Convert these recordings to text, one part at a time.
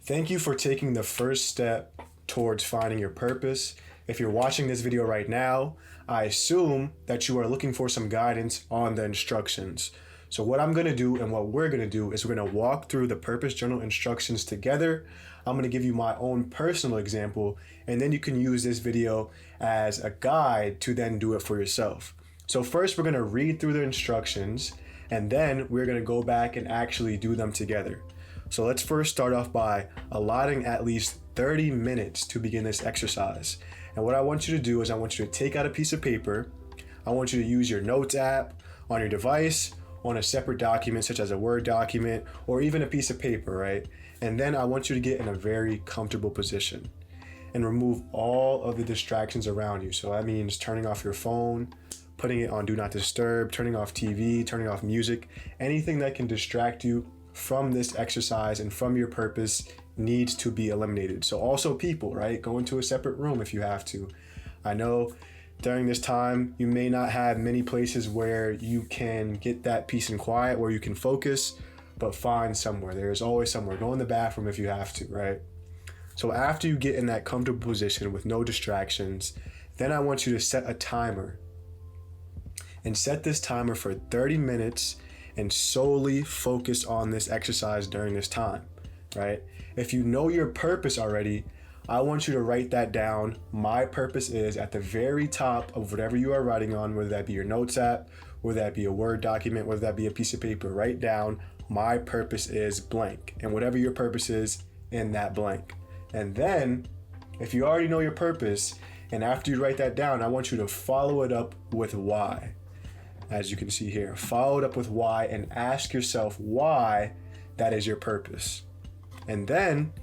Thank you for taking the first step towards finding your purpose. If you're watching this video right now, I assume that you are looking for some guidance on the instructions. So what I'm going to do and what we're going to do is we're going to walk through the purpose journal instructions together. I'm going to give you my own personal example, and then you can use this video as a guide to then do it for yourself. So first we're going to read through the instructions, and then we're going to go back and actually do them together. So let's first start off by allotting at least 30 minutes to begin this exercise. And what I want you to do is I want you to take out a piece of paper. I want you to use your notes app on your device, on a separate document such as a Word document, or even a piece of paper, right? And then I want you to get in a very comfortable position and remove all of the distractions around you. So that means turning off your phone, putting it on Do Not Disturb, turning off TV, turning off music. Anything that can distract you from this exercise and from your purpose needs to be eliminated. So also people, right? Go into a separate room if you have to. I know during this time, you may not have many places where you can get that peace and quiet, where you can focus, but find somewhere. There's always somewhere. Go in the bathroom if you have to, right? So after you get in that comfortable position with no distractions, then I want you to set a timer. And set this timer for 30 minutes and solely focus on this exercise during this time, right? If you know your purpose already, I want you to write that down. My purpose is at the very top of whatever you are writing on, whether that be your notes app, whether that be a Word document, whether that be a piece of paper, write down, my purpose is blank, and whatever your purpose is in that blank. And then, if you already know your purpose, and after you write that down, I want you to follow it up with why. As you can see here, follow it up with why and ask yourself why that is your purpose. And then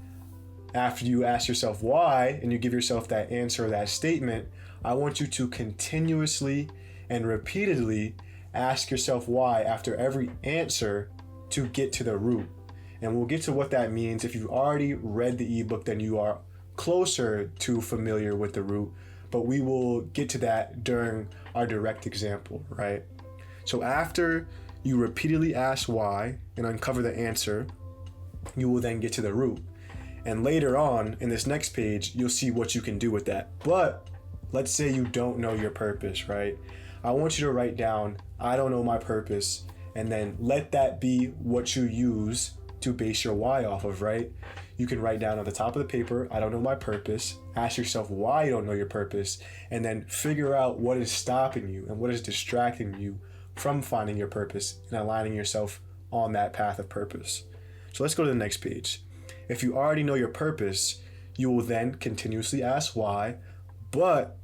after you ask yourself why and you give yourself that answer or that statement, I want you to continuously and repeatedly ask yourself why after every answer to get to the root. And we'll get to what that means. If you've already read the ebook, then you are closer to familiar with the root, but we will get to that during our direct example, right? So after you repeatedly ask why and uncover the answer, you will then get to the root. And later on in this next page, you'll see what you can do with that. But let's say you don't know your purpose, right? I want you to write down, I don't know my purpose, and then let that be what you use to base your why off of, right? You can write down on the top of the paper, I don't know my purpose, ask yourself why you don't know your purpose, and then figure out what is stopping you and what is distracting you from finding your purpose and aligning yourself on that path of purpose. So let's go to the next page. If you already know your purpose, you will then continuously ask why, but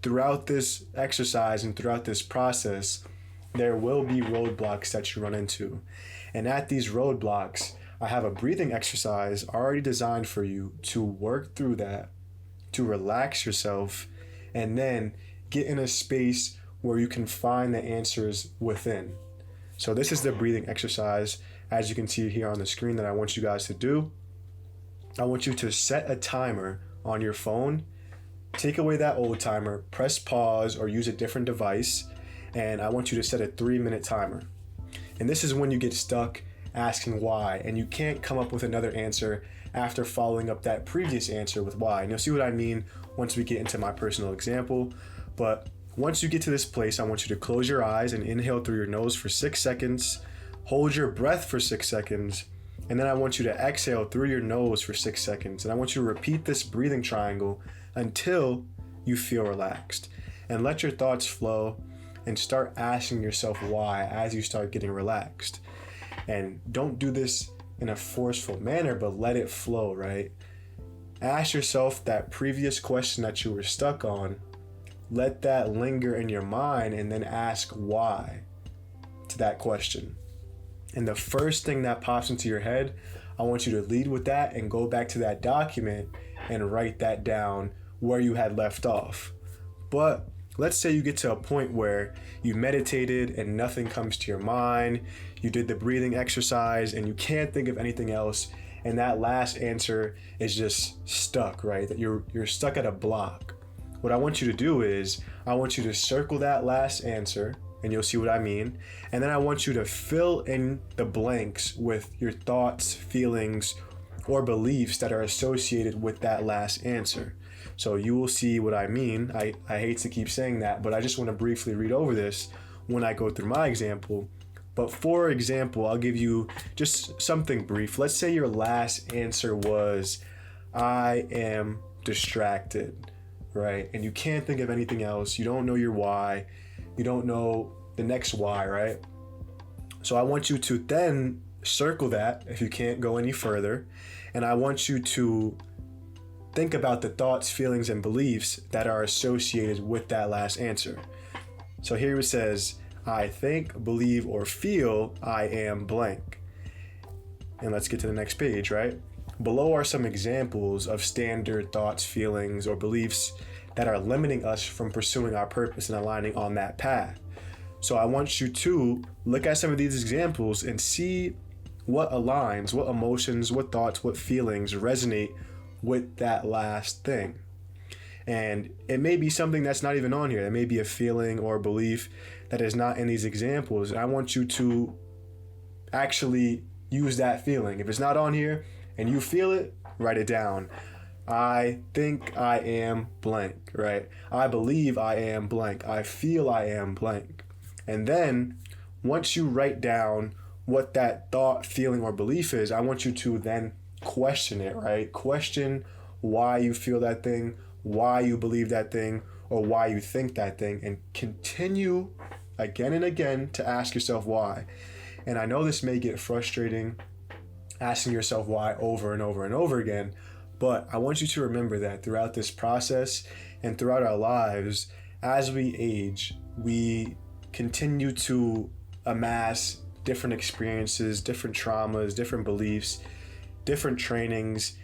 throughout this exercise and throughout this process, there will be roadblocks that you run into. And at these roadblocks, I have a breathing exercise already designed for you to work through that, to relax yourself, and then get in a space where you can find the answers within. So this is the breathing exercise, as you can see here on the screen, that I want you guys to do. I want you to set a timer on your phone, take away that old timer, press pause or use a different device, and I want you to set a 3-minute timer. And this is when you get stuck asking why, and you can't come up with another answer after following up that previous answer with why. And you'll see what I mean once we get into my personal example. But once you get to this place, I want you to close your eyes and inhale through your nose for 6 seconds, hold your breath for 6 seconds, and then I want you to exhale through your nose for 6 seconds. And I want you to repeat this breathing triangle until you feel relaxed. And let your thoughts flow and start asking yourself why as you start getting relaxed. And don't do this in a forceful manner, but let it flow, right? Ask yourself that previous question that you were stuck on. Let that linger in your mind and then ask why to that question. And the first thing that pops into your head, I want you to lead with that and go back to that document and write that down where you had left off. But let's say you get to a point where you meditated and nothing comes to your mind, you did the breathing exercise and you can't think of anything else, and that last answer is just stuck, right? That you're stuck at a block. What I want you to do is, I want you to circle that last answer, and you'll see what I mean, and then I want you to fill in the blanks with your thoughts, feelings, or beliefs that are associated with that last answer. So you will see what I mean. I hate to keep saying that, but I just want to briefly read over this when I go through my example. But for example, I'll give you just something brief. Let's say your last answer was, I am distracted, right? And you can't think of anything else. You don't know your why. You don't know the next why, right? So I want you to then circle that if you can't go any further. And I want you to think about the thoughts, feelings, and beliefs that are associated with that last answer. So here it says, I think, believe, or feel I am blank. And let's get to the next page, right? Below are some examples of standard thoughts, feelings, or beliefs that are limiting us from pursuing our purpose and aligning on that path. So I want you to look at some of these examples and see what aligns, what emotions, what thoughts, what feelings resonate with that last thing. And it may be something that's not even on here. It may be a feeling or a belief that is not in these examples. And I want you to actually use that feeling. If it's not on here and you feel it, write it down. I think I am blank, right? I believe I am blank. I feel I am blank. And then once you write down what that thought, feeling, or belief is, I want you to then question it, right? Question why you feel that thing, why you believe that thing, or why you think that thing, and continue again and again to ask yourself why. And I know this may get frustrating, asking yourself why over and over and over again, but I want you to remember that throughout this process and throughout our lives, as we age, we continue to amass different experiences, different traumas, different beliefs, different trainings,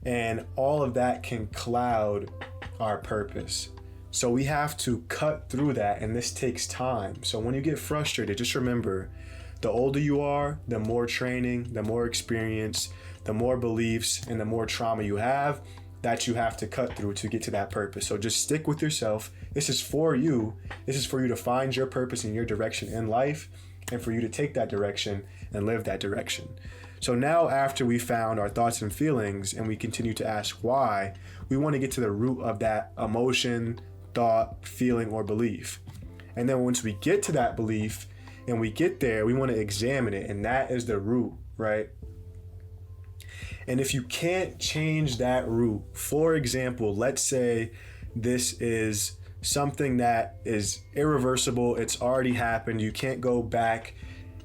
and all of that can cloud our purpose. So we have to cut through that, and this takes time. So when you get frustrated, just remember, the older you are, the more training, the more experience, the more beliefs, and the more trauma you have that you have to cut through to get to that purpose. So just stick with yourself. This is for you. This is for you to find your purpose and your direction in life, and for you to take that direction and live that direction. So now, after we found our thoughts and feelings and we continue to ask why, we want to get to the root of that emotion, thought, feeling, or belief. And then once we get to that belief and we get there, we want to examine it, and that is the root, right? And if you can't change that root, for example, let's say this is something that is irreversible, it's already happened, you can't go back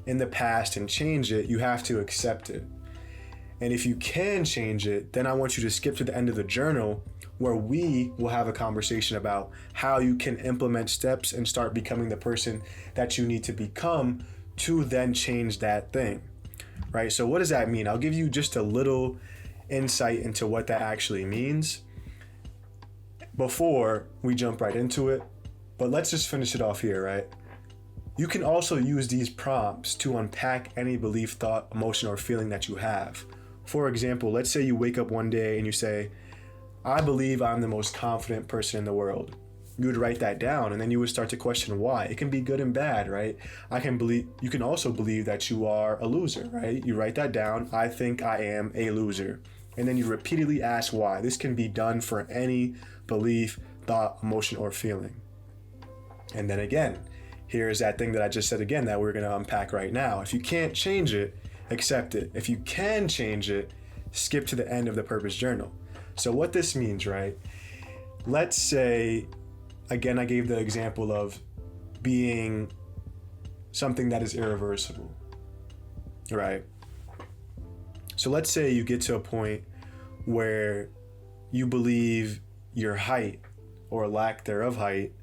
in the past and change it, you have to accept it. And if you can change it, then I want you to skip to the end of the journal where we will have a conversation about how you can implement steps and start becoming the person that you need to become to then change that thing, right? So what does that mean? I'll give you just a little insight into what that actually means before we jump right into it. But let's just finish it off here, right? You can also use these prompts to unpack any belief, thought, emotion, or feeling that you have. For example, let's say you wake up one day and you say, I believe I'm the most confident person in the world. You would write that down, and then you would start to question why. It can be good and bad, right? You can also believe that you are a loser, right? You write that down. I think I am a loser. And then you repeatedly ask why. This can be done for any belief, thought, emotion, or feeling. And then again, here's that thing that I just said again that we're going to unpack right now. If you can't change it, accept it. If you can change it, skip to the end of the purpose journal. So what this means, right? Let's say, again, I gave the example of being something that is irreversible, right? So let's say you get to a point where you believe your height or lack thereof height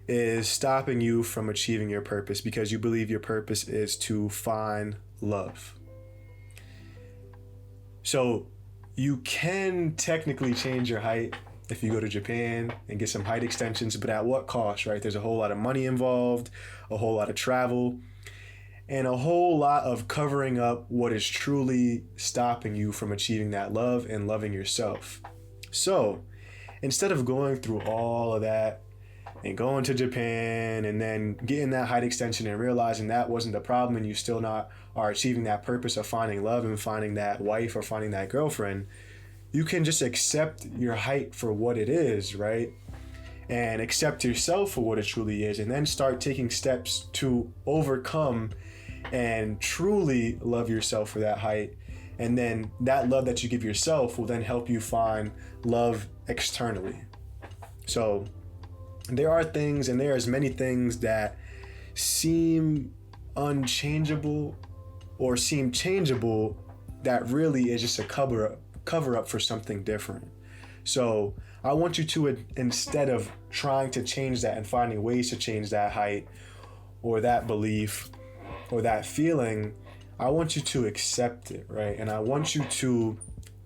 is stopping you from achieving your purpose because you believe your purpose is to find love. So you can technically change your height if you go to Japan and get some height extensions, but at what cost, right? There's a whole lot of money involved, a whole lot of travel, and a whole lot of covering up what is truly stopping you from achieving that love and loving yourself. So instead of going through all of that and going to Japan and then getting that height extension and realizing that wasn't the problem and you still not are achieving that purpose of finding love and finding that wife or finding that girlfriend, you can just accept your height for what it is, right? And accept yourself for what it truly is, and then start taking steps to overcome and truly love yourself for that height. And then that love that you give yourself will then help you find love externally. So there are things, and there is many things that seem unchangeable or seem changeable that really is just a cover up for something different. So I want you to, instead of trying to change that and finding ways to change that height or that belief or that feeling, I want you to accept it, right? And I want you to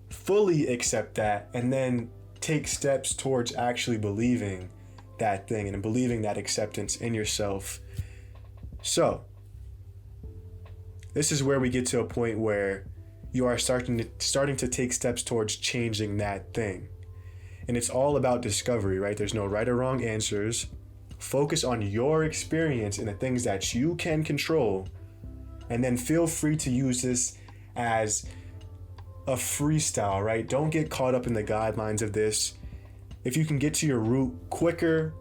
fully accept that and then take steps towards actually believing that thing and believing that acceptance in yourself. So this is where we get to a point where you are starting to take steps towards changing that thing. And it's all about discovery, right? There's no right or wrong answers. Focus on your experience and the things that you can control. And then feel free to use this as a freestyle, right? Don't get caught up in the guidelines of this. If you can get to your root quicker,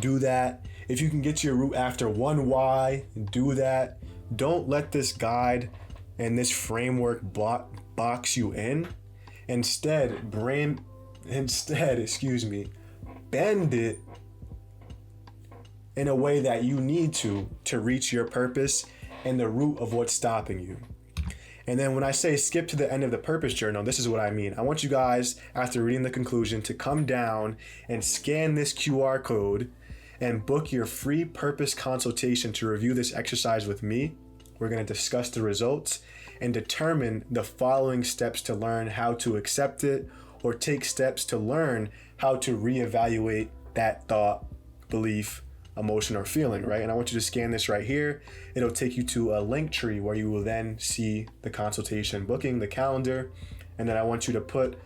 do that. If you can get to your root after one why, do that. Don't let this guide and this framework box you in. Instead, bend it in a way that you need to reach your purpose and the root of what's stopping you. And then when I say skip to the end of the purpose journal, this is what I mean. I want you guys, after reading the conclusion, to come down and scan this QR code and book your free purpose consultation to review this exercise with me. We're going to discuss the results and determine the following steps to learn how to accept it, or take steps to learn how to reevaluate that thought, belief, emotion, or feeling, right? And I want you to scan this right here. It'll take you to a link tree where you will then see the consultation booking, the calendar, and then I want you to put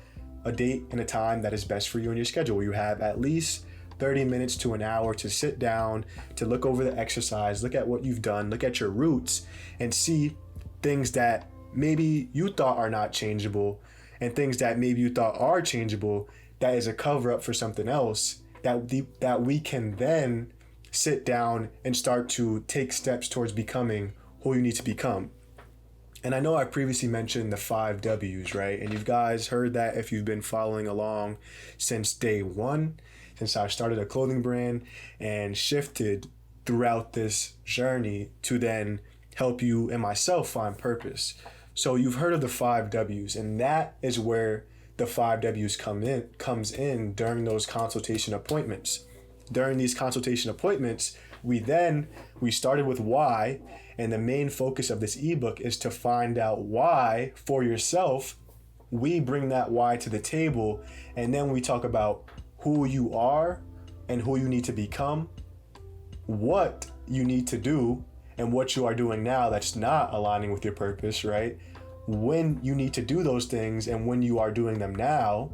a date and a time that is best for you in your schedule, where you have at least 30 minutes to an hour to sit down, to look over the exercise, look at what you've done, look at your roots, and see things that maybe you thought are not changeable, and things that maybe you thought are changeable, that is a cover up for something else, that we can then sit down and start to take steps towards becoming who you need to become. And I know I previously mentioned the 5 W's, right? And you guys heard that if you've been following along since day one, since I started a clothing brand and shifted throughout this journey to then help you and myself find purpose. So you've heard of the 5 W's, and that is where the 5 W's comes in during those consultation appointments. During these consultation appointments, we started with why, and the main focus of this ebook is to find out why for yourself. We bring that why to the table, and then we talk about who you are and who you need to become, what you need to do, and what you are doing now that's not aligning with your purpose, right? When you need to do those things and when you are doing them now,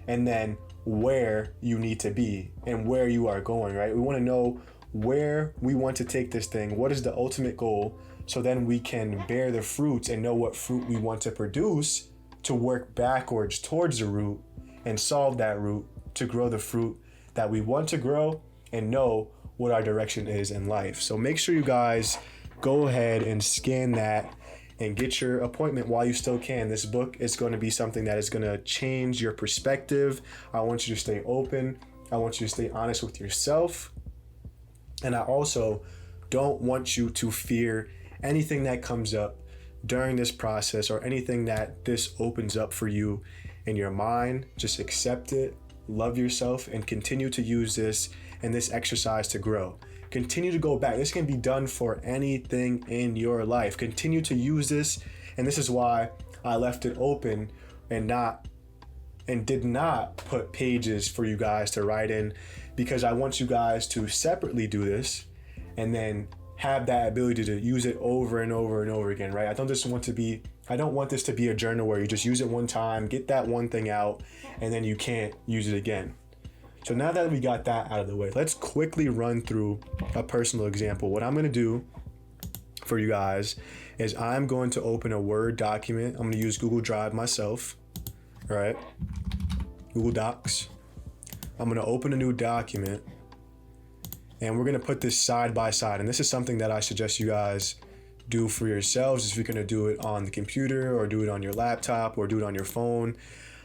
and then where you need to be and where you are going, right? We want to know where we want to take this thing. What is the ultimate goal? So then we can bear the fruits and know what fruit we want to produce, to work backwards towards the root and solve that root to grow the fruit that we want to grow and know what our direction is in life. So make sure you guys go ahead and scan that and get your appointment while you still can. This book is going to be something that is going to change your perspective. I want you to stay open. I want you to stay honest with yourself. And I also don't want you to fear anything that comes up during this process or anything that this opens up for you in your mind. Just accept it, love yourself, and continue to use this and this exercise to grow. Continue to go back. This can be done for anything in your life. Continue to use this, and this is why I left it open and did not put pages for you guys to write in, because I want you guys to separately do this and then have that ability to use it over and over and over again, right? I don't want this to be a journal where you just use it one time, get that one thing out, and then you can't use it again. So now that we got that out of the way, let's quickly run through a personal example. What I'm going to do for you guys is I'm going to open a Word document. I'm going to use Google Drive myself, right? Google Docs. I'm going to open a new document, and we're going to put this side by side. And this is something that I suggest you guys do for yourselves if you're going to do it on the computer or do it on your laptop or do it on your phone.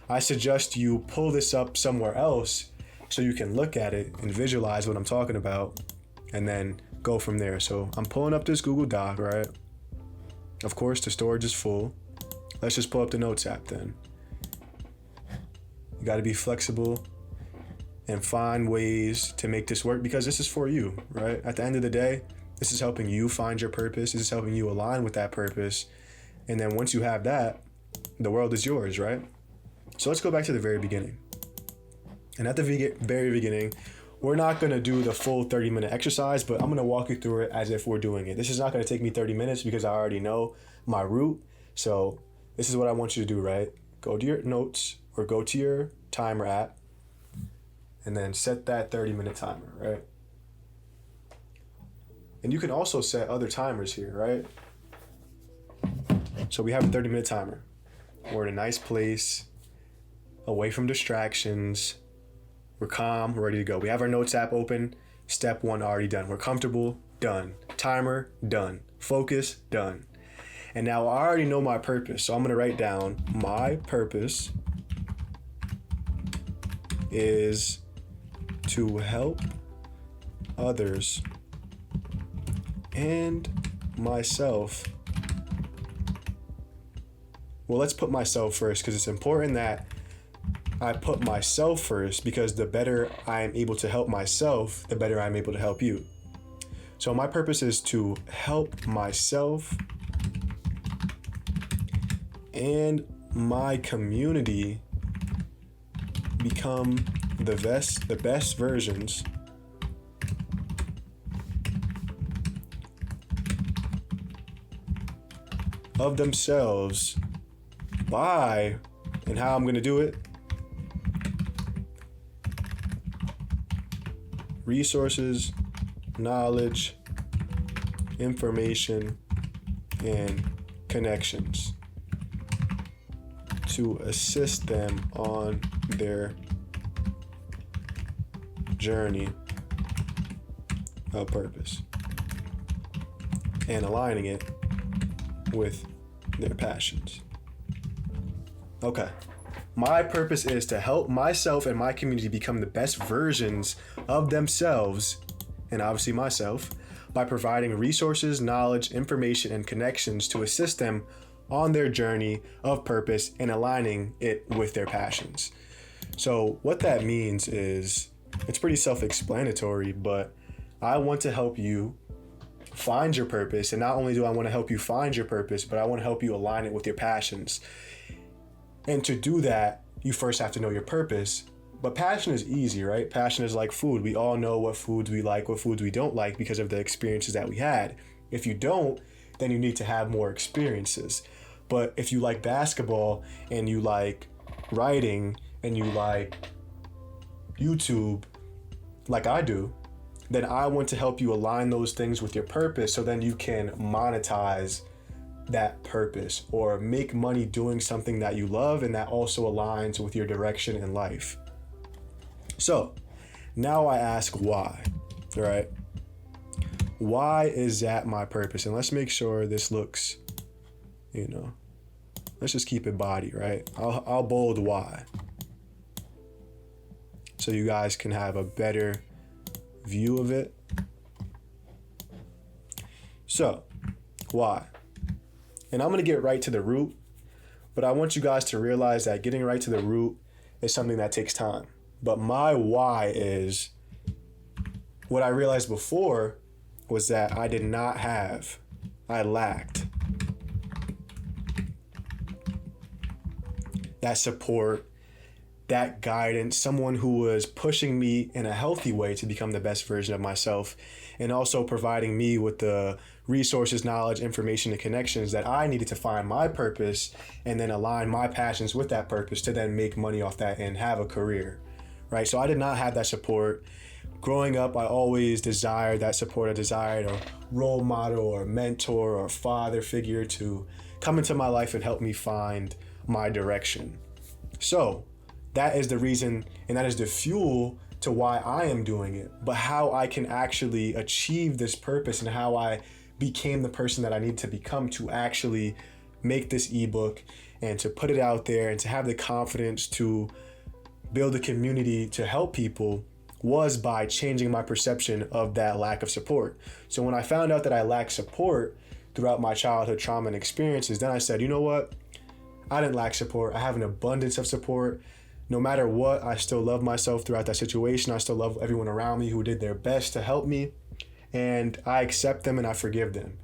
I suggest you pull this up somewhere else so you can look at it and visualize what I'm talking about and then go from there. So I'm pulling up this Google Doc, right? Of course, the storage is full. Let's just pull up the Notes app then. You got to be flexible and find ways to make this work because this is for you, right? At the end of the day, this is helping you find your purpose. This is helping you align with that purpose. And then once you have that, the world is yours, right? So let's go back to the very beginning. And at the very beginning, we're not going to do the full 30-minute exercise, but I'm going to walk you through it as if we're doing it. This is not going to take me 30 minutes because I already know my route. So this is what I want you to do, right? Go to your notes or go to your timer app and then set that 30-minute timer, right? And you can also set other timers here, right? So we have a 30-minute timer. We're in a nice place, away from distractions. We're calm, we're ready to go. We have our Notes app open. Step 1 already done. We're comfortable, done. Timer, done. Focus, done. And now I already know my purpose. So I'm going to write down my purpose is to help others and myself. Well, let's put myself first because it's important that I put myself first because the better I am able to help myself, the better I'm able to help you. So my purpose is to help myself and my community become the best versions of themselves by, and how I'm going to do it, resources, knowledge, information, and connections to assist them on their journey of purpose and aligning it with their passions. Okay. My purpose is to help myself and my community become the best versions of themselves, and obviously myself, by providing resources, knowledge, information, and connections to assist them on their journey of purpose and aligning it with their passions. So what that means is, it's pretty self-explanatory, but I want to help you find your purpose. And not only do I want to help you find your purpose, but I want to help you align it with your passions. And to do that, you first have to know your purpose. But passion is easy, right? Passion is like food. We all know what foods we like, what foods we don't like because of the experiences that we had. If you don't, then you need to have more experiences. But if you like basketball and you like writing and you like YouTube, like I do, then I want to help you align those things with your purpose so then you can monetize that purpose or make money doing something that you love and that also aligns with your direction in life. So now I ask why, all right? Why is that my purpose? And let's make sure this looks, let's just keep it body, right? I'll bold why, so you guys can have a better view of it. So, why? And I'm going to get right to the root, but I want you guys to realize that getting right to the root is something that takes time. But my why is, what I realized before was that I lacked that support, that guidance, someone who was pushing me in a healthy way to become the best version of myself, and also providing me with the resources, knowledge, information, and connections that I needed to find my purpose and then align my passions with that purpose to then make money off that and have a career, right? So I did not have that support, growing up, I always desired that support. I desired a role model or mentor or father figure to come into my life and help me find my direction. So that is the reason, and that is the fuel to why I am doing it. But how I can actually achieve this purpose and how I became the person that I need to become to actually make this ebook and to put it out there and to have the confidence to build a community to help people was by changing my perception of that lack of support. So when I found out that I lacked support throughout my childhood trauma and experiences, then I said, you know what? I didn't lack support. I have an abundance of support. No matter what, I still love myself throughout that situation. I still love everyone around me who did their best to help me. And I accept them and I forgive them.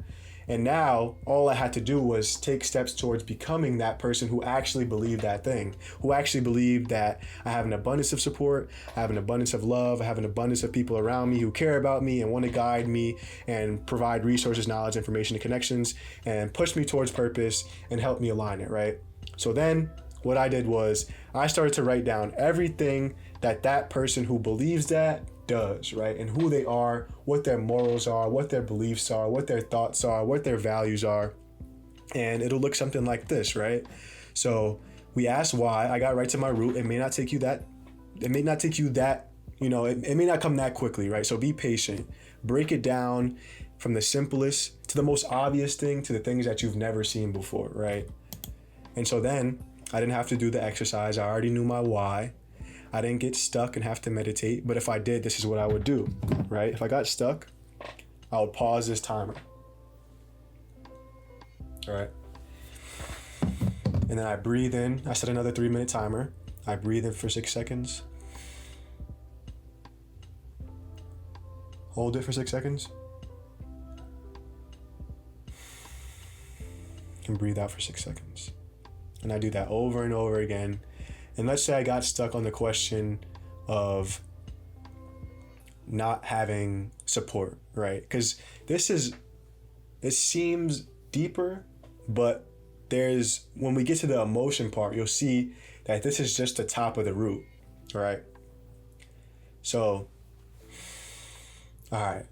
And now all I had to do was take steps towards becoming that person who actually believed that thing, who actually believed that I have an abundance of support, I have an abundance of love, I have an abundance of people around me who care about me and want to guide me and provide resources, knowledge, information, and connections and push me towards purpose and help me align it, right? So then what I did was I started to write down everything that that person who believes that does, right? And who they are, what their morals are, what their beliefs are, what their thoughts are, what their values are. And it'll look something like this, right? So we asked why. I got right to my root. It may not take you that, it may not come that quickly, right? So be patient. Break it down from the simplest to the most obvious thing to the things that you've never seen before, right? And so then I didn't have to do the exercise. I already knew my why. I didn't get stuck and have to meditate. But if I did, this is what I would do, right? If I got stuck, I would pause this timer. All right. And then I breathe in. I set another 3-minute timer. I breathe in for 6 seconds. Hold it for 6 seconds. And breathe out for 6 seconds. And I do that over and over again. And let's say I got stuck on the question of not having support, right? Because it seems deeper, but when we get to the emotion part, you'll see that this is just the top of the root, right? So, all right.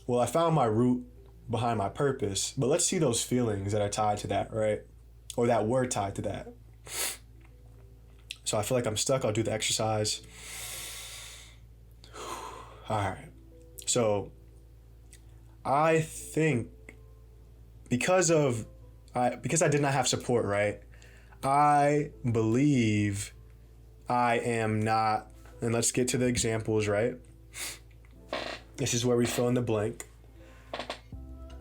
Well, I found my root behind my purpose, but let's see those feelings that are tied to that, right? Or that were tied to that. So I feel like I'm stuck. I'll do the exercise. All right. So I think because I did not have support, right? I believe I am not, and let's get to the examples, right? This is where we fill in the blank.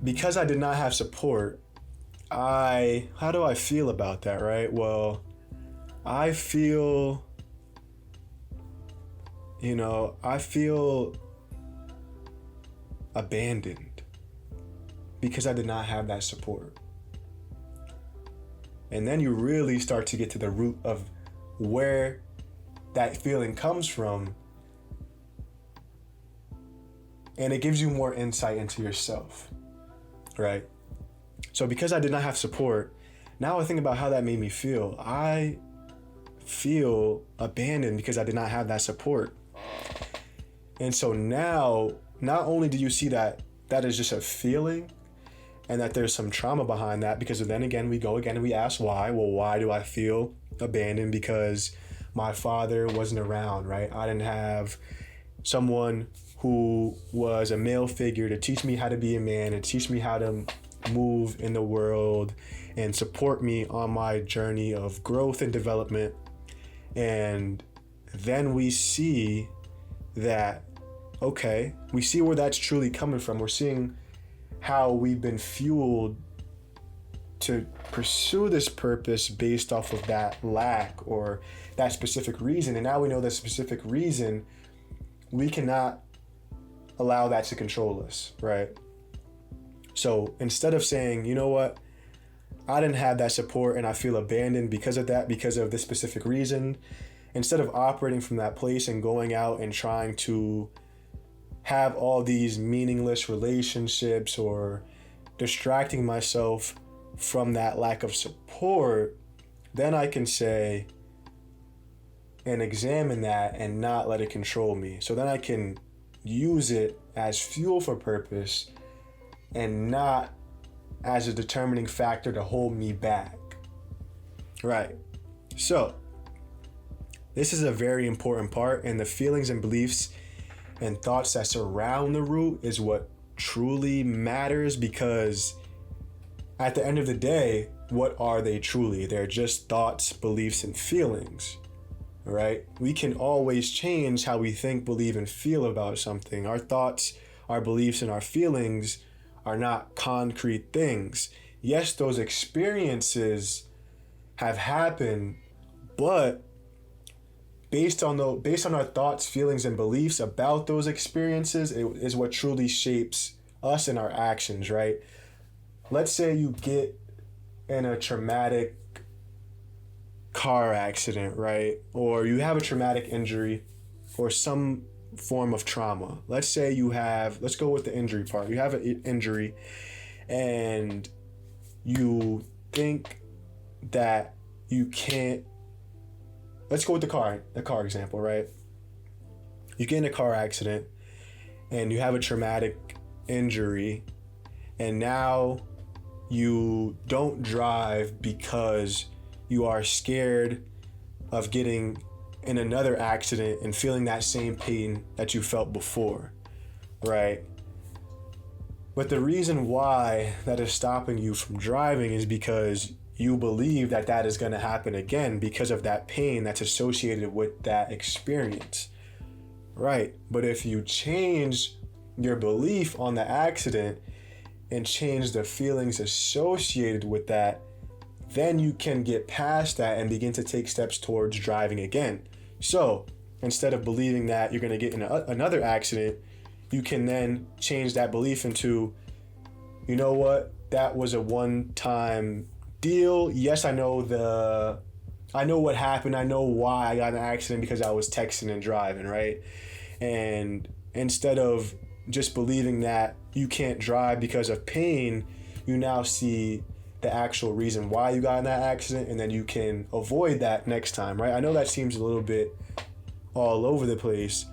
Because I did not have support, how do I feel about that, right? Well, I feel abandoned because I did not have that support. And then you really start to get to the root of where that feeling comes from. And it gives you more insight into yourself, right? So because I did not have support, now I think about how that made me feel. I feel abandoned because I did not have that support. And so now, not only do you see that is just a feeling and that there's some trauma behind that, because then again, we go again and we ask why. Well, why do I feel abandoned? Because my father wasn't around, right? I didn't have someone who was a male figure to teach me how to be a man and teach me how to move in the world and support me on my journey of growth and development. And then we see that, okay, we see where that's truly coming from. We're seeing how we've been fueled to pursue this purpose based off of that lack or that specific reason. And now we know that specific reason, we cannot allow that to control us, right? So instead of saying, you know what, I didn't have that support and I feel abandoned because of that, because of this specific reason, instead of operating from that place and going out and trying to have all these meaningless relationships or distracting myself from that lack of support, then I can say and examine that and not let it control me. So then I can use it as fuel for purpose and not as a determining factor to hold me back. Right. So, this is a very important part, and the feelings and beliefs and thoughts that surround the root is what truly matters, because at the end of the day, what are they truly? They're just thoughts, beliefs, and feelings, right? We can always change how we think, believe, and feel about something. Our thoughts, our beliefs, and our feelings are not concrete things. Yes, those experiences have happened, but based on our thoughts, feelings, and beliefs about those experiences, it is what truly shapes us and our actions, right? Let's say you get in a traumatic car accident, right? Or you have a traumatic injury or some form of trauma. Let's go with the injury part. You have an injury and you think that you can't. Let's go with the car example, right? You get in a car accident and you have a traumatic injury, and now you don't drive because you are scared of getting in another accident and feeling that same pain that you felt before, right? But the reason why that is stopping you from driving is because you believe that that is going to happen again because of that pain that's associated with that experience, right? But if you change your belief on the accident and change the feelings associated with that, then you can get past that and begin to take steps towards driving again. So instead of believing that you're going to get in another accident, you can then change that belief into, you know what, that was a one-time deal. Yes, I know what happened. I know why I got in an accident, because I was texting and driving, right? And instead of just believing that you can't drive because of pain, you now see the actual reason why you got in that accident, and then you can avoid that next time, right? I know that seems a little bit all over the place,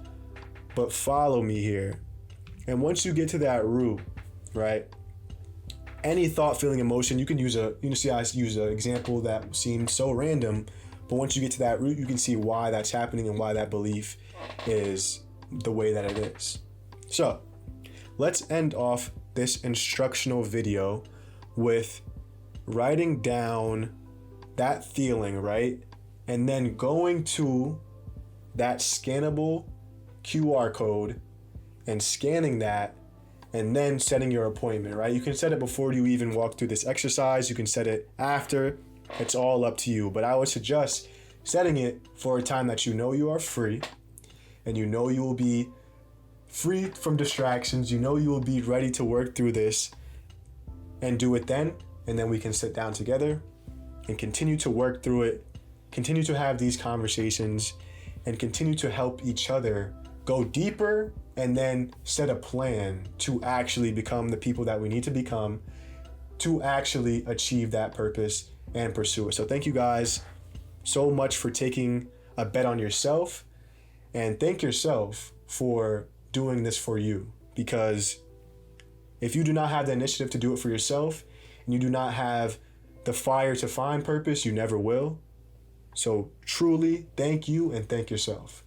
but follow me here. And once you get to that root, right? Any thought, feeling, emotion, you can use I use an example that seemed so random, but once you get to that root, you can see why that's happening and why that belief is the way that it is. So let's end off this instructional video with writing down that feeling, right? And then going to that scannable QR code and scanning that, and then setting your appointment, right? You can set it before you even walk through this exercise. You can set it after. It's all up to you. But I would suggest setting it for a time that you know you are free, and you know you will be free from distractions. You know you will be ready to work through this, and do it then. And then we can sit down together and continue to work through it, continue to have these conversations, and continue to help each other go deeper, and then set a plan to actually become the people that we need to become to actually achieve that purpose and pursue it. So thank you guys so much for taking a bet on yourself, and thank yourself for doing this for you, because if you do not have the initiative to do it for yourself, and you do not have the fire to find purpose, you never will. So truly, thank you, and thank yourself.